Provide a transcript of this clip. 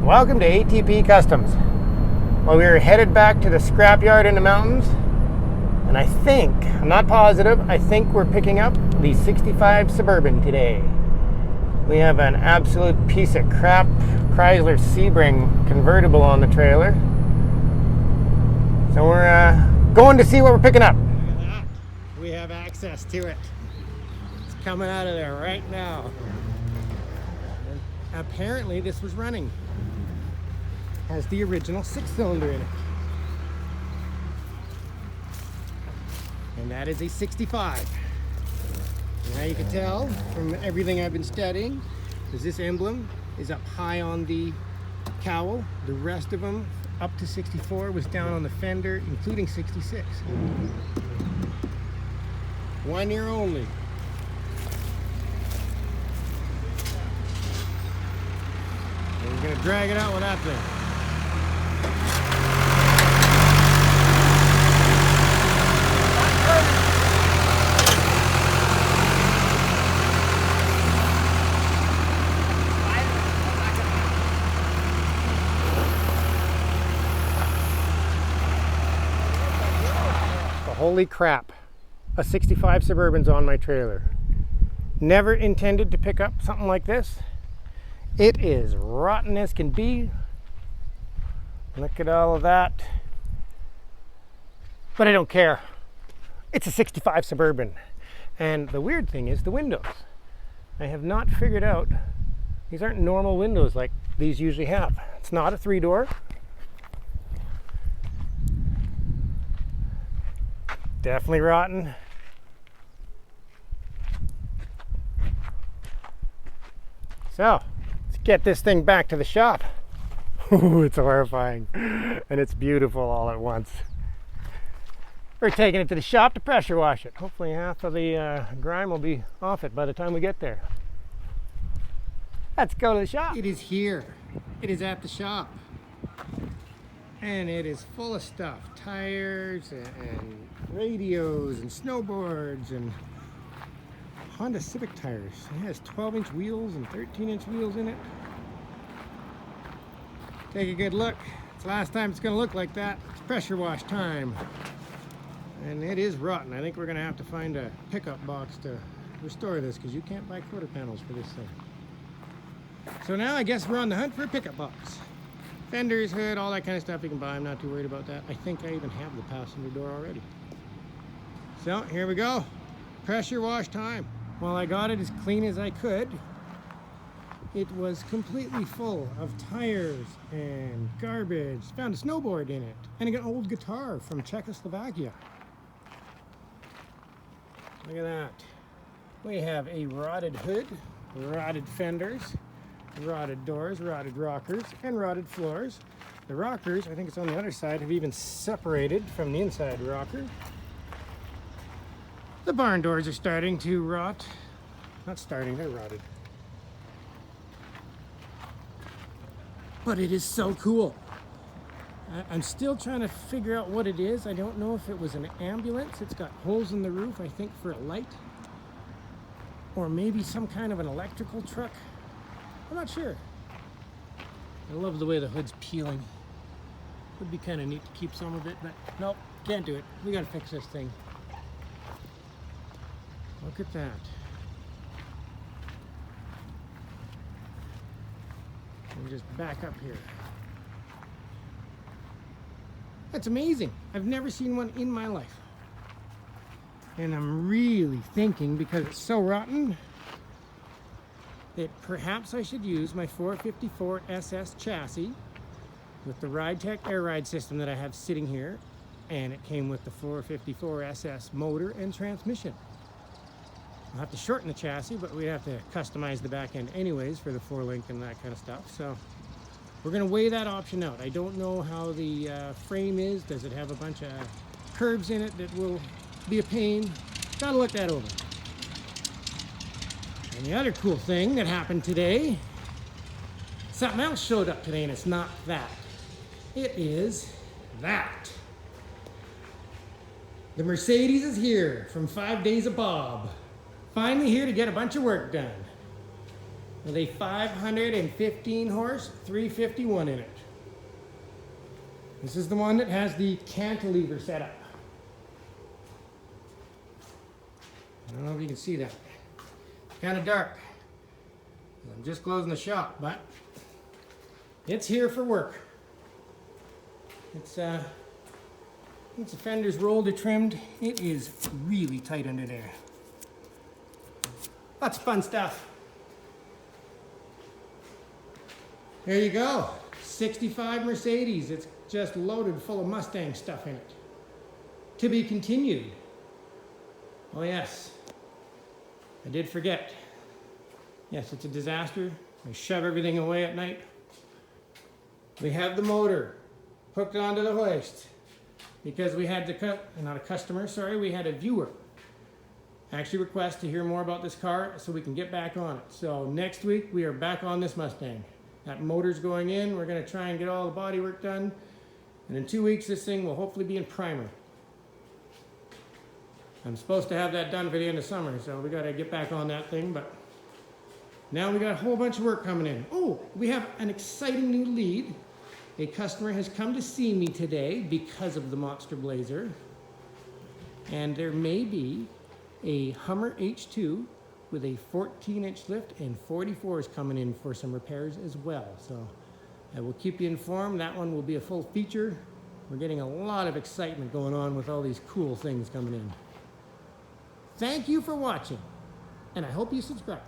Welcome to ATP Customs. Well, we are headed back to the scrapyard in the mountains, and I'm not positive, I think we're picking up the 65 Suburban today. We have an absolute piece of crap Chrysler Sebring convertible on the trailer. So we're going to see what we're picking up. Look at that. We have access to it. It's coming out of there right now. And apparently this was running. Has the original 6-cylinder in it. And that is a 65. Now you can tell from everything I've been studying, is this emblem is up high on the cowl. The rest of them up to 64 was down on the fender, including 66. 1 year only. And we're gonna drag it out with that thing. Holy crap, a 65 Suburban's on my trailer. Never intended to pick up something like this. It is rotten as can be. Look at all of that. But I don't care. It's a 65 Suburban. And the weird thing is the windows. I have not figured out, these aren't normal windows like these usually have. It's not a 3-door. Definitely rotten. So, let's get this thing back to the shop. Ooh, it's horrifying. And it's beautiful all at once. We're taking it to the shop to pressure wash it. Hopefully half of the grime will be off it by the time we get there. Let's go to the shop. It is here. It is at the shop. And it is full of stuff. Tires and radios and snowboards and Honda Civic tires. It has 12-inch wheels and 13-inch wheels in it. Take a good look. It's the last time it's going to look like that. It's pressure wash time. And it is rotten. I think we're going to have to find a pickup box to restore this because you can't buy quarter panels for this thing. So now I guess we're on the hunt for a pickup box. Fenders, hood, all that kind of stuff you can buy. I'm not too worried about that. I think I even have the passenger door already. So here we go. Pressure wash time. Well, I got it as clean as I could. It was completely full of tires and garbage. Found a snowboard in it and an old guitar from Czechoslovakia. Look at that. We have a rotted hood, rotted fenders, rotted doors, rotted rockers, and rotted floors. The rockers, I think it's on the other side, have even separated from the inside rocker. The barn doors are starting to rot. Not starting, they're rotted. But it is so cool. I'm still trying to figure out what it is. I don't know if it was an ambulance. It's got holes in the roof, I think, for a light. Or maybe some kind of an electrical truck. I'm not sure. I love the way the hood's peeling. Would be kind of neat to keep some of it, but nope, can't do it. We gotta fix this thing. Look at that. Let me just back up here. That's amazing. I've never seen one in my life. And I'm really thinking, because it's so rotten, that perhaps I should use my 454 SS chassis with the RideTech air ride system that I have sitting here, and it came with the 454 SS motor and transmission. I'll have to shorten the chassis, but we have to customize the back end anyways for the 4-link and that kind of stuff. So we're going to weigh that option out. I don't know how the frame is. Does it have a bunch of curves in it that will be a pain? Gotta look that over. And the other cool thing that happened today, something else showed up today, and it's not that. It is that. The Mercedes is here from 5 Days of Bob. Finally here to get a bunch of work done. with a 515 horse, 351 in it. This is the one that has the cantilever setup. I don't know if you can see that. It's kind of dark. I'm just closing the shop, but it's here for work. It's the fenders rolled or trimmed. It is really tight under there. Lots of fun stuff. There you go. 65 Mercedes. It's just loaded full of Mustang stuff in it. To be continued. Oh yes. I did forget. Yes, it's a disaster. I shove everything away at night. We have the motor hooked onto the hoist because we had to not a customer, sorry, we had a viewer actually request to hear more about this car so we can get back on it. So next week we are back on this Mustang. That motor's going in. We're going to try and get all the body work done. And in 2 weeks this thing will hopefully be in primer. I'm supposed to have that done for the end of summer, so we got to get back on that thing. But now we got a whole bunch of work coming in. Oh, we have an exciting new lead. A customer has come to see me today because of the Monster Blazer. And there may be a Hummer H2 with a 14-inch lift, and 44 is coming in for some repairs as well. So I will keep you informed. That one will be a full feature. We're getting a lot of excitement going on with all these cool things coming in. Thank you for watching, and I hope you subscribe.